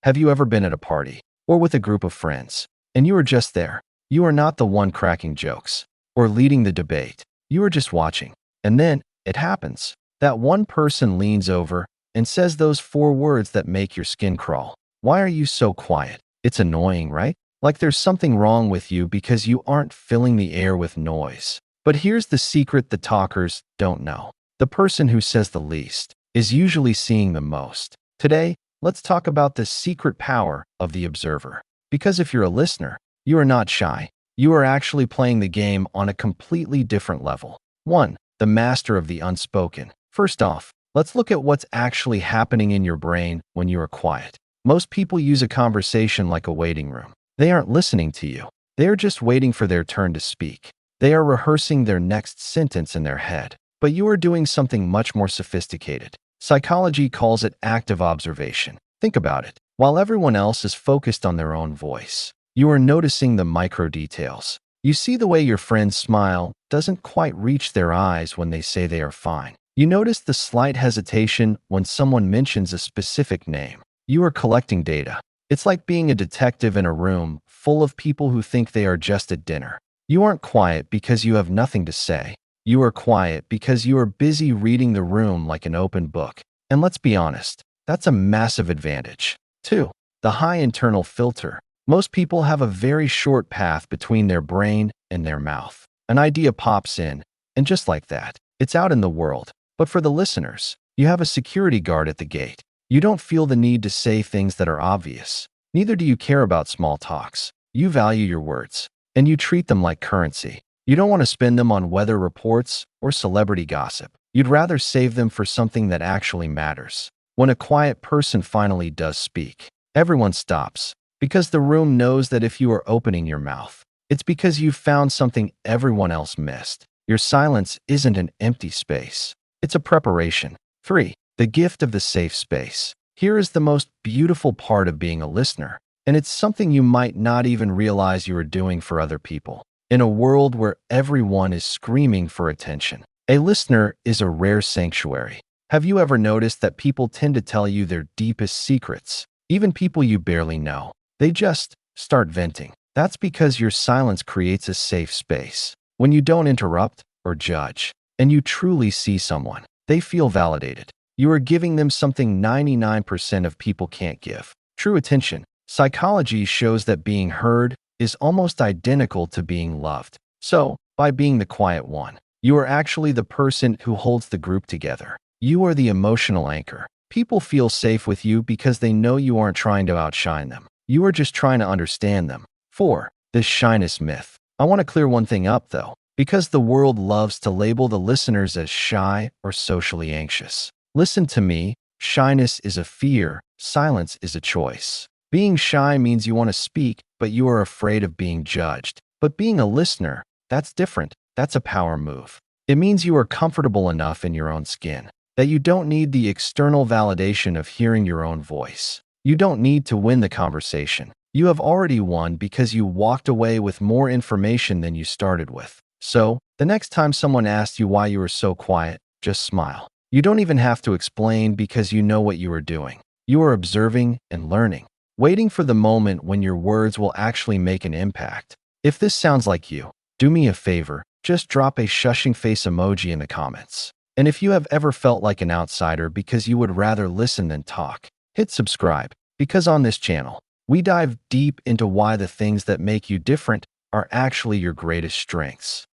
Have you ever been at a party or with a group of friends and you are just there? You are not the one cracking jokes or leading the debate. You are just watching. And then it happens. That one person leans over and says those four words that make your skin crawl. Why are you so quiet? It's annoying, right? Like there's something wrong with you because you aren't filling the air with noise. But here's the secret the talkers don't know. The person who says the least is usually seeing the most. Today, let's talk about the secret power of the observer. Because if you're a listener, you are not shy. You are actually playing the game on a completely different level. 1. The master of the unspoken. First off, let's look at what's actually happening in your brain when you are quiet. Most people use a conversation like a waiting room. They aren't listening to you. They are just waiting for their turn to speak. They are rehearsing their next sentence in their head. But you are doing something much more sophisticated. Psychology calls it active observation. Think about it. While everyone else is focused on their own voice, you are noticing the micro details. You see the way your friend's smile doesn't quite reach their eyes when they say they are fine. You notice the slight hesitation when someone mentions a specific name. You are collecting data. It's like being a detective in a room full of people who think they are just at dinner. You aren't quiet because you have nothing to say. You are quiet because you are busy reading the room like an open book. And let's be honest, that's a massive advantage. 2. The high internal filter. Most people have a very short path between their brain and their mouth. An idea pops in, and just like that, it's out in the world. But for the listeners, you have a security guard at the gate. You don't feel the need to say things that are obvious. Neither do you care about small talks. You value your words, and you treat them like currency. You don't want to spend them on weather reports or celebrity gossip. You'd rather save them for something that actually matters. When a quiet person finally does speak, everyone stops, because the room knows that if you are opening your mouth, it's because you've found something everyone else missed. Your silence isn't an empty space. It's a preparation. 3. The gift of the safe space. Here is the most beautiful part of being a listener, and it's something you might not even realize you are doing for other people. In a world where everyone is screaming for attention, a listener is a rare sanctuary. Have you ever noticed that people tend to tell you their deepest secrets? Even people you barely know. They just start venting. That's because your silence creates a safe space. When you don't interrupt or judge, and you truly see someone, they feel validated. You are giving them something 99% of people can't give. True attention. Psychology shows that being heard is almost identical to being loved. So, by being the quiet one, you are actually the person who holds the group together. You are the emotional anchor. People feel safe with you because they know you aren't trying to outshine them. You are just trying to understand them. 4. The shyness myth. I want to clear one thing up, though, because the world loves to label the listeners as shy or socially anxious. Listen to me. Shyness is a fear. Silence is a choice. Being shy means you want to speak, but you are afraid of being judged. But being a listener, that's different. That's a power move. It means you are comfortable enough in your own skin that you don't need the external validation of hearing your own voice. You don't need to win the conversation. You have already won because you walked away with more information than you started with. So, the next time someone asks you why you are so quiet, just smile. You don't even have to explain because you know what you are doing. You are observing and learning, waiting for the moment when your words will actually make an impact. If this sounds like you, do me a favor, just drop a shushing face emoji in the comments. And if you have ever felt like an outsider because you would rather listen than talk, hit subscribe, because on this channel, we dive deep into why the things that make you different are actually your greatest strengths.